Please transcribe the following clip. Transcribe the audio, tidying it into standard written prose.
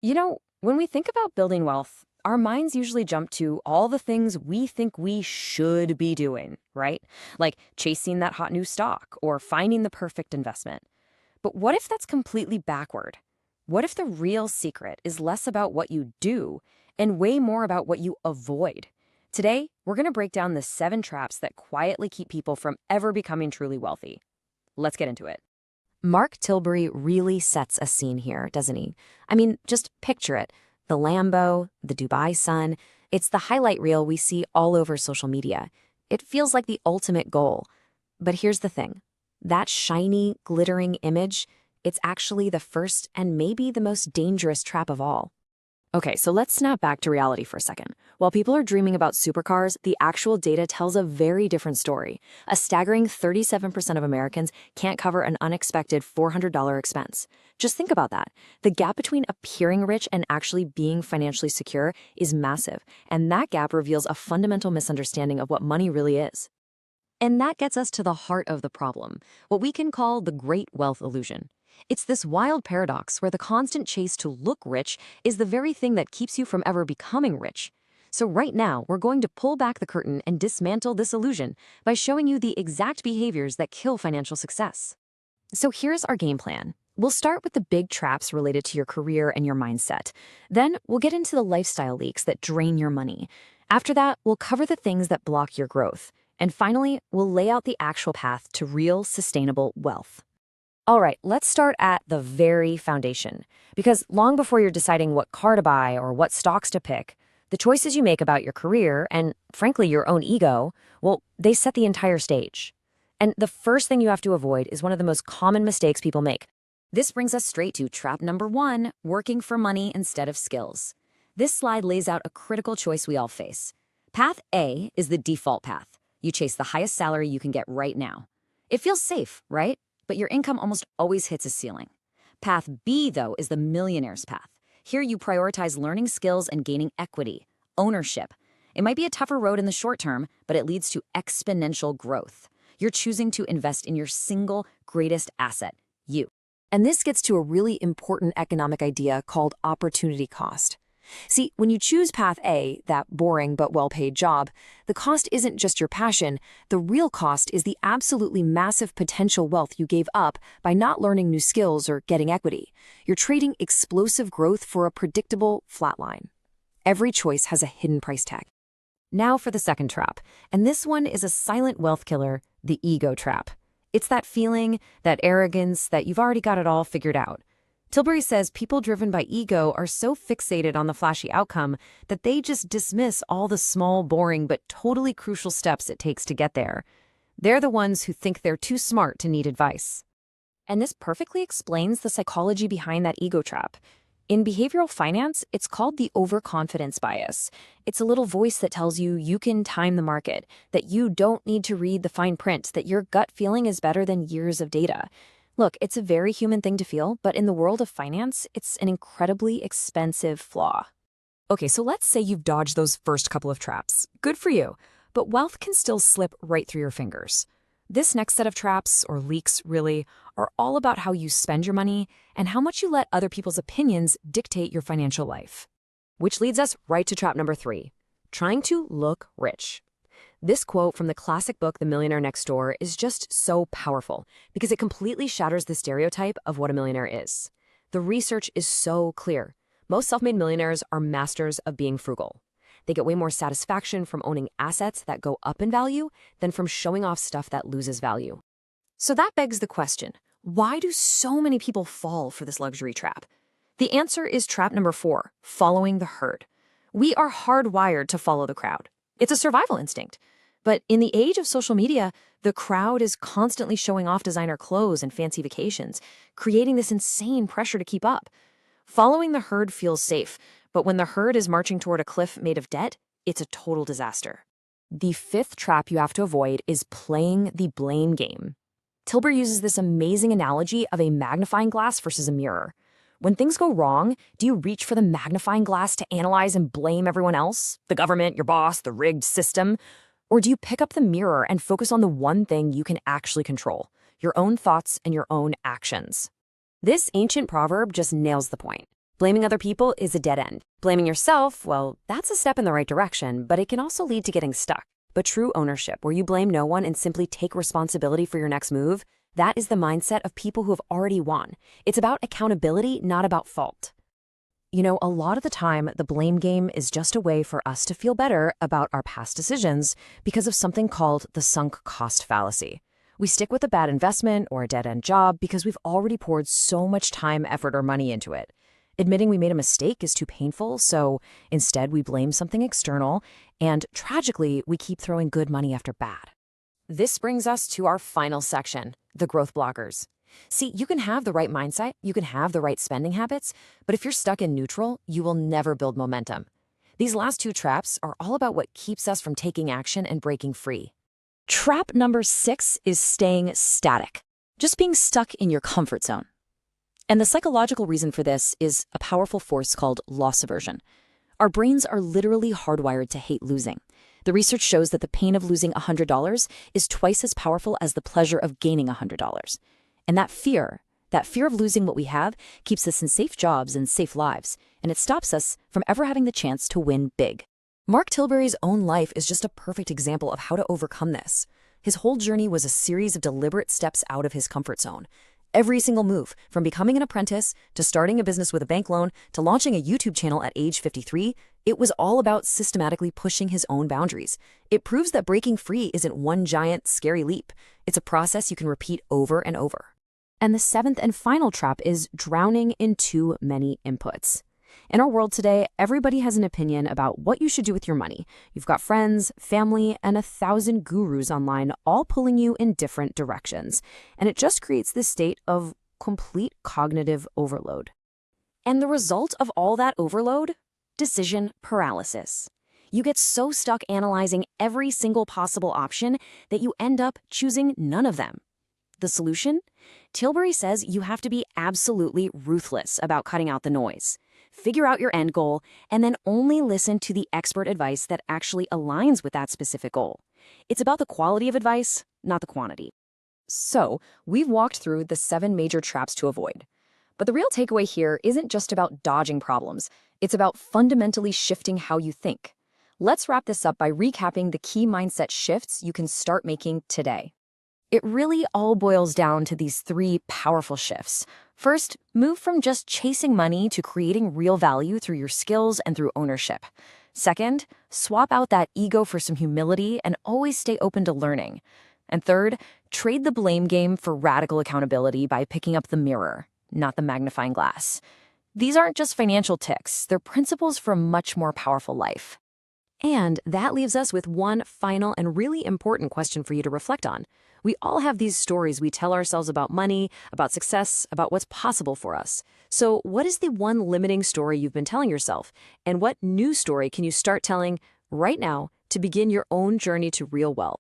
When we think about building wealth, our minds usually jump to all the things we think we should be doing, right? Like chasing that hot new stock or finding the perfect investment. But what if that's completely backward? What if the real secret is less about what you do and way more about what you avoid? Today, we're going to break down the 7 traps that quietly keep people from ever becoming truly wealthy. Let's get into it. Mark Tilbury really sets a scene here, doesn't he? I mean, just picture it. The Lambo, the Dubai sun, it's the highlight reel we see all over social media. It feels like the ultimate goal. But here's the thing. That shiny, glittering image, it's actually the first and maybe the most dangerous trap of all. Okay, so let's snap back to reality for a second. While people are dreaming about supercars, the actual data tells a very different story. A staggering 37% of Americans can't cover an unexpected $400 expense. Just think about that. The gap between appearing rich and actually being financially secure is massive, and that gap reveals a fundamental misunderstanding of what money really is. And that gets us to the heart of the problem, what we can call the great wealth illusion. It's this wild paradox where the constant chase to look rich is the very thing that keeps you from ever becoming rich. So right now, we're going to pull back the curtain and dismantle this illusion by showing you the exact behaviors that kill financial success. So here's our game plan. We'll start with the big traps related to your career and your mindset. Then we'll get into the lifestyle leaks that drain your money. After that, we'll cover the things that block your growth. And finally, we'll lay out the actual path to real, sustainable wealth. All right, let's start at the very foundation. Because long before you're deciding what car to buy or what stocks to pick, the choices you make about your career and, frankly, your own ego, well, they set the entire stage. And the first thing you have to avoid is one of the most common mistakes people make. This brings us straight to trap number 1, working for money instead of skills. This slide lays out a critical choice we all face. Path A is the default path. You chase the highest salary you can get right now. It feels safe, right? But your income almost always hits a ceiling. Path B, though, is the millionaire's path. Here you prioritize learning skills and gaining equity, ownership. It might be a tougher road in the short term, but it leads to exponential growth. You're choosing to invest in your single greatest asset, you. And this gets to a really important economic idea called opportunity cost. See, when you choose Path A, that boring but well-paid job, the cost isn't just your passion. The real cost is the absolutely massive potential wealth you gave up by not learning new skills or getting equity. You're trading explosive growth for a predictable flatline. Every choice has a hidden price tag. Now for the second trap, and this one is a silent wealth killer, the ego trap. It's that feeling, that arrogance, that you've already got it all figured out. Tilbury says people driven by ego are so fixated on the flashy outcome that they just dismiss all the small, boring, but totally crucial steps it takes to get there. They're the ones who think they're too smart to need advice. And this perfectly explains the psychology behind that ego trap. In behavioral finance, it's called the overconfidence bias. It's a little voice that tells you you can time the market, that you don't need to read the fine print, that your gut feeling is better than years of data. Look, it's a very human thing to feel, but in the world of finance, it's an incredibly expensive flaw. Okay, so let's say you've dodged those first couple of traps. Good for you. But wealth can still slip right through your fingers. This next set of traps, or leaks really, are all about how you spend your money and how much you let other people's opinions dictate your financial life. Which leads us right to trap number 3, trying to look rich. This quote from the classic book The Millionaire Next Door is just so powerful because it completely shatters the stereotype of what a millionaire is. The research is so clear. Most self-made millionaires are masters of being frugal. They get way more satisfaction from owning assets that go up in value than from showing off stuff that loses value. So that begs the question, why do so many people fall for this luxury trap? The answer is trap number 4, following the herd. We are hardwired to follow the crowd. It's a survival instinct. But in the age of social media, the crowd is constantly showing off designer clothes and fancy vacations, creating this insane pressure to keep up. Following the herd feels safe, but when the herd is marching toward a cliff made of debt, it's a total disaster. The 5th trap you have to avoid is playing the blame game. Tilbury uses this amazing analogy of a magnifying glass versus a mirror. When things go wrong, do you reach for the magnifying glass to analyze and blame everyone else? The government, your boss, the rigged system? Or do you pick up the mirror and focus on the one thing you can actually control, your own thoughts and your own actions? This ancient proverb just nails the point. Blaming other people is a dead end. Blaming yourself, well, that's a step in the right direction, but it can also lead to getting stuck. But true ownership, where you blame no one and simply take responsibility for your next move, that is the mindset of people who have already won. It's about accountability, not about fault. You know, a lot of the time, the blame game is just a way for us to feel better about our past decisions because of something called the sunk cost fallacy. We stick with a bad investment or a dead-end job because we've already poured so much time, effort, or money into it. Admitting we made a mistake is too painful, so instead we blame something external, and tragically, we keep throwing good money after bad. This brings us to our final section, the growth blockers. See, you can have the right mindset, you can have the right spending habits, but if you're stuck in neutral, you will never build momentum. These last two traps are all about what keeps us from taking action and breaking free. Trap number 6 is staying static, just being stuck in your comfort zone. And the psychological reason for this is a powerful force called loss aversion. Our brains are literally hardwired to hate losing. The research shows that the pain of losing $100 is twice as powerful as the pleasure of gaining $100. And that fear of losing what we have, keeps us in safe jobs and safe lives, and it stops us from ever having the chance to win big. Mark Tilbury's own life is just a perfect example of how to overcome this. His whole journey was a series of deliberate steps out of his comfort zone. Every single move, from becoming an apprentice, to starting a business with a bank loan, to launching a YouTube channel at age 53, it was all about systematically pushing his own boundaries. It proves that breaking free isn't one giant, scary leap. It's a process you can repeat over and over. And the 7th and final trap is drowning in too many inputs. In our world today, everybody has an opinion about what you should do with your money. You've got friends, family, and 1,000 gurus online all pulling you in different directions. And it just creates this state of complete cognitive overload. And the result of all that overload? Decision paralysis. You get so stuck analyzing every single possible option that you end up choosing none of them. The solution? Tilbury says you have to be absolutely ruthless about cutting out the noise. Figure out your end goal, and then only listen to the expert advice that actually aligns with that specific goal. It's about the quality of advice, not the quantity. So, we've walked through the 7 major traps to avoid. But the real takeaway here isn't just about dodging problems. It's about fundamentally shifting how you think. Let's wrap this up by recapping the key mindset shifts you can start making today. It really all boils down to these 3 powerful shifts. First, move from just chasing money to creating real value through your skills and through ownership. Second, swap out that ego for some humility and always stay open to learning. And third, trade the blame game for radical accountability by picking up the mirror, not the magnifying glass. These aren't just financial tics, they're principles for a much more powerful life. And that leaves us with one final and really important question for you to reflect on. We all have these stories we tell ourselves about money, about success, about what's possible for us. So what is the one limiting story you've been telling yourself? And what new story can you start telling right now to begin your own journey to real wealth?